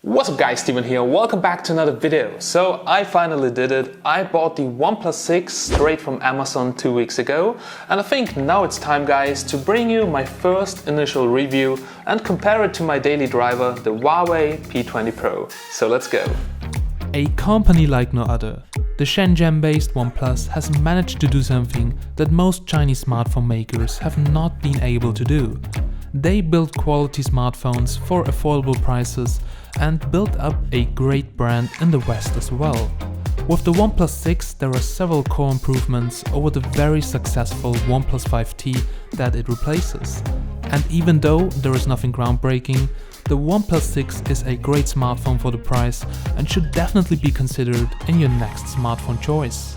What's up guys, Steven here, welcome back to another video. So I finally did it. I bought the OnePlus 6 straight from Amazon 2 weeks ago, and I think now it's time guys to bring you my first initial review and compare it to my daily driver, the Huawei P20 Pro. So let's go. A company like no other, the Shenzhen-based OnePlus has managed to do something that most Chinese smartphone makers have not been able to do. They build quality smartphones for affordable prices and built up a great brand in the West as well. With the OnePlus 6 there are several core improvements over the very successful OnePlus 5T that it replaces. And even though there is nothing groundbreaking, the OnePlus 6 is a great smartphone for the price and should definitely be considered in your next smartphone choice.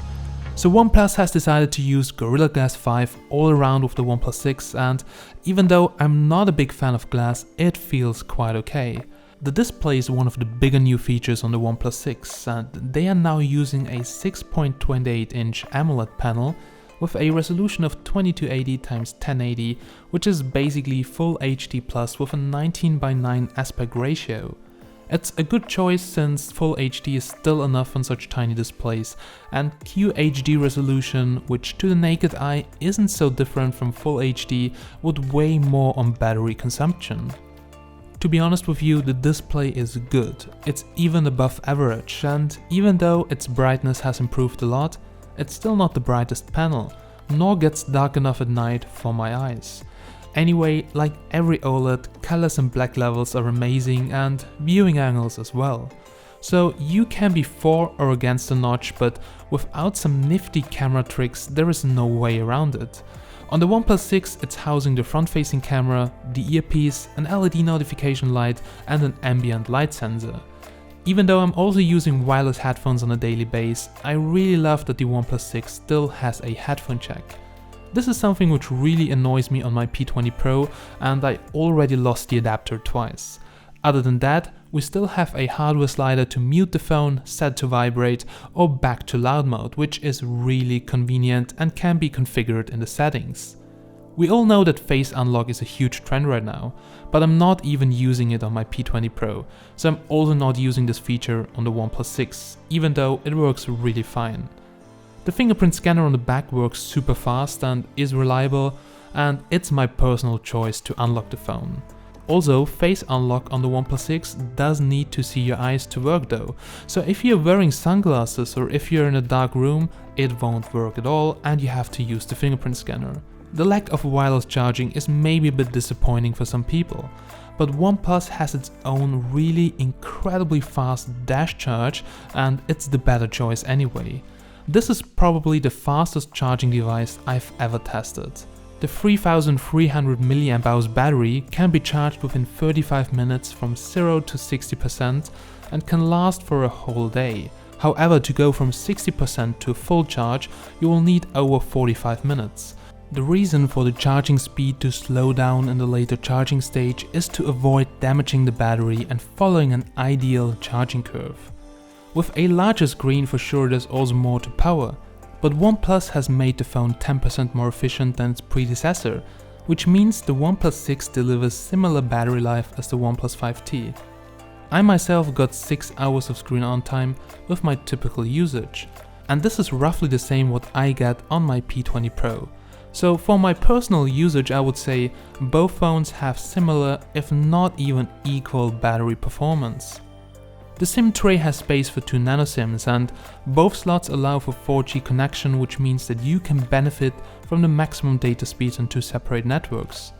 So OnePlus has decided to use Gorilla Glass 5 all around with the OnePlus 6, and even though I'm not a big fan of glass, it feels quite okay. The display is one of the bigger new features on the OnePlus 6, and they are now using a 6.28-inch AMOLED panel with a resolution of 2280x1080, which is basically full HD plus with a 19:9 aspect ratio. It's a good choice since Full HD is still enough on such tiny displays, and QHD resolution, which to the naked eye isn't so different from Full HD, would weigh more on battery consumption. To be honest with you, the display is good, it's even above average, and even though its brightness has improved a lot, it's still not the brightest panel, nor gets dark enough at night for my eyes. Anyway, like every OLED, colors and black levels are amazing and viewing angles as well. So you can be for or against the notch, but without some nifty camera tricks there is no way around it. On the OnePlus 6 it's housing the front-facing camera, the earpiece, an LED notification light and an ambient light sensor. Even though I'm also using wireless headphones on a daily basis, I really love that the OnePlus 6 still has a headphone jack. This is something which really annoys me on my P20 Pro, and I already lost the adapter twice. Other than that, we still have a hardware slider to mute the phone, set to vibrate or back to loud mode, which is really convenient and can be configured in the settings. We all know that face unlock is a huge trend right now, but I'm not even using it on my P20 Pro, so I'm also not using this feature on the OnePlus 6, even though it works really fine. The fingerprint scanner on the back works super fast and is reliable, and it's my personal choice to unlock the phone. Also, face unlock on the OnePlus 6 does need to see your eyes to work though, so if you're wearing sunglasses or if you're in a dark room, it won't work at all and you have to use the fingerprint scanner. The lack of wireless charging is maybe a bit disappointing for some people, but OnePlus has its own really incredibly fast dash charge and it's the better choice anyway. This is probably the fastest charging device I've ever tested. The 3300 mAh battery can be charged within 35 minutes from 0 to 60% and can last for a whole day. However, to go from 60% to full charge, you will need over 45 minutes. The reason for the charging speed to slow down in the later charging stage is to avoid damaging the battery and following an ideal charging curve. With a larger screen for sure there's also more to power, but OnePlus has made the phone 10% more efficient than its predecessor, which means the OnePlus 6 delivers similar battery life as the OnePlus 5T. I myself got 6 hours of screen on time with my typical usage, and this is roughly the same what I get on my P20 Pro. So for my personal usage I would say both phones have similar if not even equal battery performance. The SIM tray has space for 2 nano SIMs and both slots allow for 4G connection, which means that you can benefit from the maximum data speeds on 2 separate networks.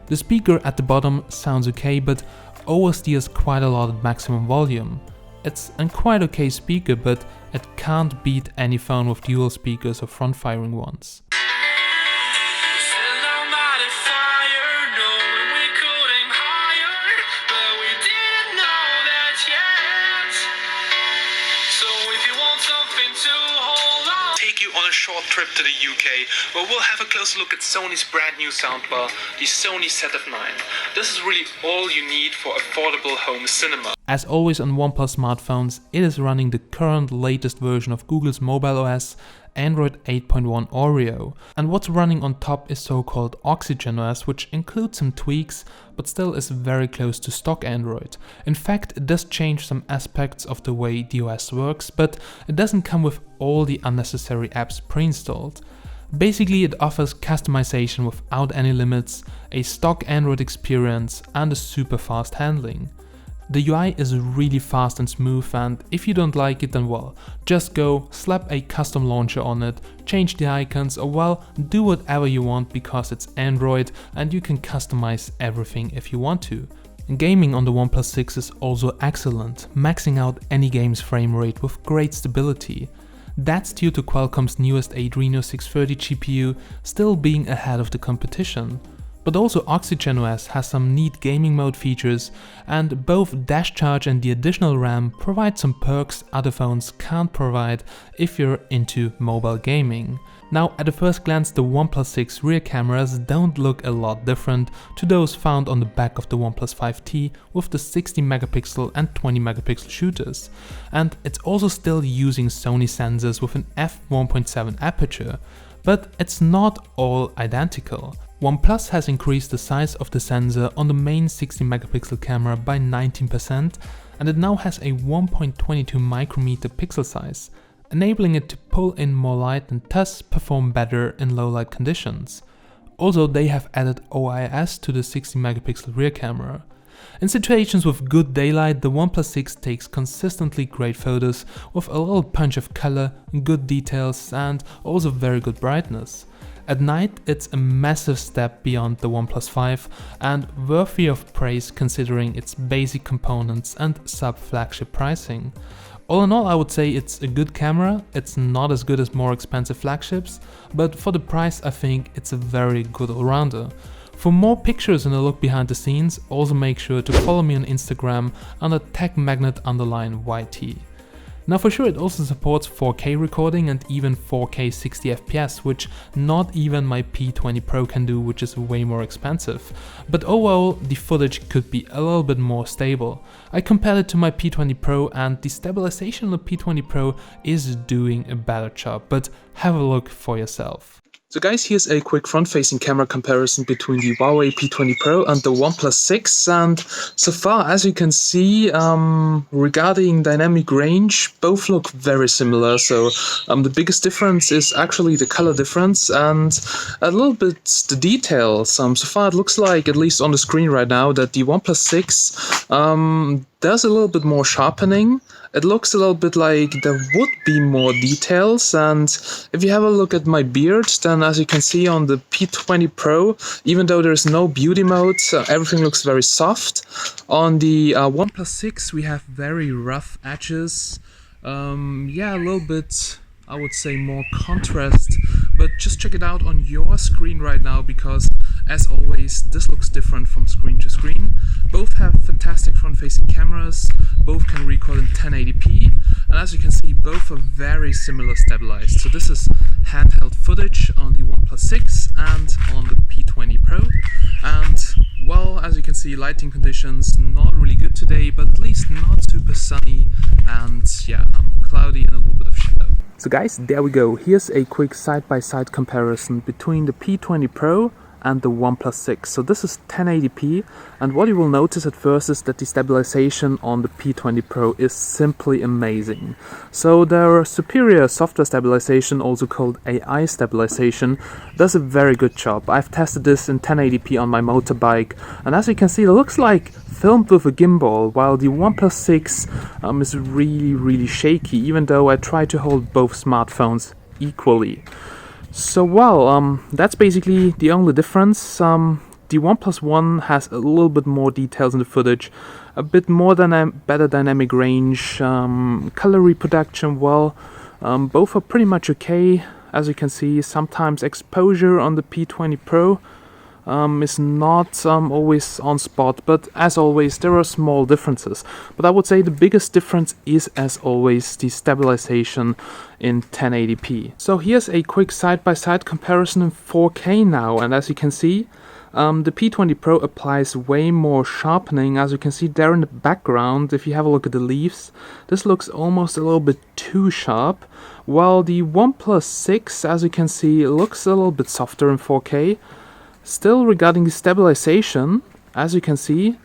The speaker at the bottom sounds okay, but oversteers quite a lot at maximum volume. It's a quite okay speaker, but it can't beat any phone with dual speakers or front-firing ones. On a short trip to the UK, where we'll have a closer look at Sony's brand new soundbar, the Sony ZF-9. This is really all you need for affordable home cinema. As always on OnePlus smartphones, it is running the current latest version of Google's mobile OS, Android 8.1 Oreo. And what's running on top is so-called OxygenOS, which includes some tweaks, but still is very close to stock Android. In fact, it does change some aspects of the way the OS works, but it doesn't come with all the unnecessary apps pre-installed. Basically, it offers customization without any limits, a stock Android experience, and a super fast handling. The UI is really fast and smooth, and if you don't like it, then well, just go, slap a custom launcher on it, change the icons, or well, do whatever you want because it's Android and you can customize everything if you want to. Gaming on the OnePlus 6 is also excellent, maxing out any game's frame rate with great stability. That's due to Qualcomm's newest Adreno 630 GPU still being ahead of the competition. But also OxygenOS has some neat gaming mode features, and both Dash Charge and the additional RAM provide some perks other phones can't provide if you're into mobile gaming. Now, at a first glance, the OnePlus 6 rear cameras don't look a lot different to those found on the back of the OnePlus 5T with the 60 megapixel and 20 megapixel shooters. And it's also still using Sony sensors with an f1.7 aperture, but it's not all identical. OnePlus has increased the size of the sensor on the main 60 megapixel camera by 19%, and it now has a 1.22 micrometer pixel size, enabling it to pull in more light and thus perform better in low light conditions. Also, they have added OIS to the 60 megapixel rear camera. In situations with good daylight, the OnePlus 6 takes consistently great photos with a little punch of color, good details, and also very good brightness. At night, it's a massive step beyond the OnePlus 5 and worthy of praise considering its basic components and sub-flagship pricing. All in all, I would say it's a good camera. It's not as good as more expensive flagships, but for the price I think it's a very good all-rounder. For more pictures and a look behind the scenes, also make sure to follow me on Instagram under techmagnet_YT. Now for sure it also supports 4K recording and even 4K 60 FPS, which not even my P20 Pro can do, which is way more expensive. But overall the footage could be a little bit more stable. I compared it to my P20 Pro and the stabilization on the P20 Pro is doing a better job, but have a look for yourself. So guys, here's a quick front-facing camera comparison between the Huawei P20 Pro and the OnePlus 6, and so far, as you can see, regarding dynamic range, both look very similar. So the biggest difference is actually the color difference and a little bit the details. So far it looks like, at least on the screen right now, that the OnePlus 6 does a little bit more sharpening. It looks a little bit like there would be more details, and if you have a look at my beard, then as you can see on the P20 Pro, even though there's no beauty mode, everything looks very soft. On the OnePlus 6 we have very rough edges, yeah, a little bit, I would say, more contrast, but just check it out on your screen right now because, as always, this looks different from screen to screen. Both have fantastic front-facing cameras, both can record in 1080p, and as you can see, both are very similar stabilized. So this is handheld footage on the OnePlus 6 and on the P20 Pro. And, well, as you can see, lighting conditions not really good today, but at least not super sunny, and yeah, cloudy and a little bit of shadow. So guys, there we go. Here's a quick side-by-side comparison between the P20 Pro and the OnePlus 6. So this is 1080p, and what you will notice at first is that the stabilization on the P20 Pro is simply amazing. So their superior software stabilization, also called AI stabilization, does a very good job. I've tested this in 1080p on my motorbike, and as you can see, it looks like filmed with a gimbal, while the OnePlus 6 is really shaky, even though I try to hold both smartphones equally. So well, that's basically the only difference. The OnePlus One has a little bit more details in the footage, a bit more than a better dynamic range, color reproduction, well, both are pretty much okay. As you can see, sometimes exposure on the P20 Pro is not always on spot, but as always there are small differences. But I would say the biggest difference is, as always, the stabilization in 1080p. So here's a quick side-by-side comparison in 4K now, and as you can see, The P20 Pro applies way more sharpening, as you can see there in the background. If you have a look at the leaves, this looks almost a little bit too sharp, while the OnePlus 6, as you can see, looks a little bit softer in 4K. Still, regarding the stabilization, as you can see,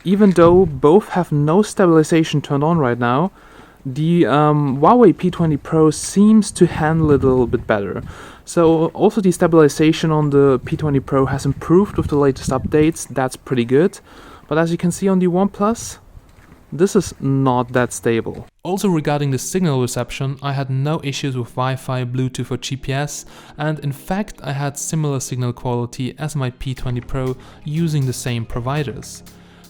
even though both have no stabilization turned on right now, the Huawei P20 Pro seems to handle it a little bit better. So also the stabilization on the P20 Pro has improved with the latest updates. That's pretty good. But as you can see on the OnePlus, this is not that stable. Also regarding the signal reception, I had no issues with Wi-Fi, Bluetooth or GPS, and in fact I had similar signal quality as my P20 Pro using the same providers.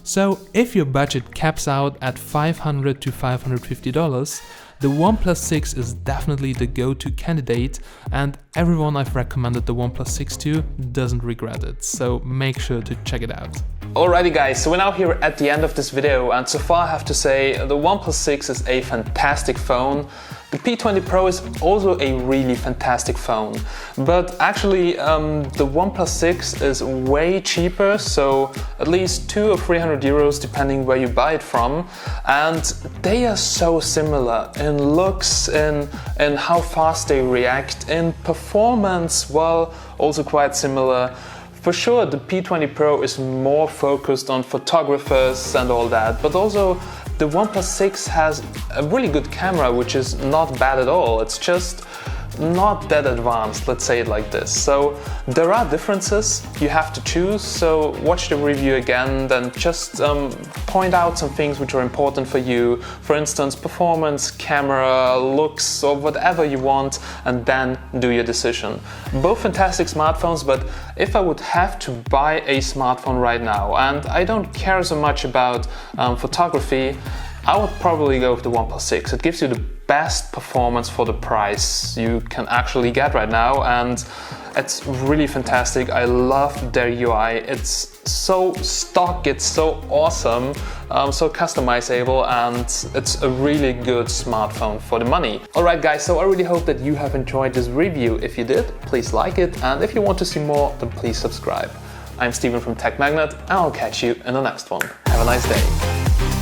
So if your budget caps out at $500 to $550, the OnePlus 6 is definitely the go-to candidate, and everyone I've recommended the OnePlus 6 to doesn't regret it, so make sure to check it out. Alrighty guys, so we're now here at the end of this video, and so far I have to say the OnePlus 6 is a fantastic phone. The P20 Pro is also a really fantastic phone, but actually the OnePlus 6 is way cheaper, so at least 200 or 300 euros depending where you buy it from, and they are so similar in looks, in how fast they react, in performance, well, also quite similar. For sure, the P20 Pro is more focused on photographers and all that, but also the OnePlus 6 has a really good camera, which is not bad at all. It's just not that advanced, let's say it like this. So there are differences, you have to choose, so watch the review again, then just point out some things which are important for you. For instance, performance, camera, looks, or whatever you want, and then do your decision. Both fantastic smartphones, but if I would have to buy a smartphone right now, and I don't care so much about photography, I would probably go with the OnePlus 6. It gives you the best performance for the price you can actually get right now, and it's really fantastic. I love their UI. It's so stock, it's so awesome, so customizable, and it's a really good smartphone for the money. Alright guys, so I really hope that you have enjoyed this review. If you did, please like it, and if you want to see more, then please subscribe. I'm Steven from Tech Magnet, and I'll catch you in the next one. Have a nice day.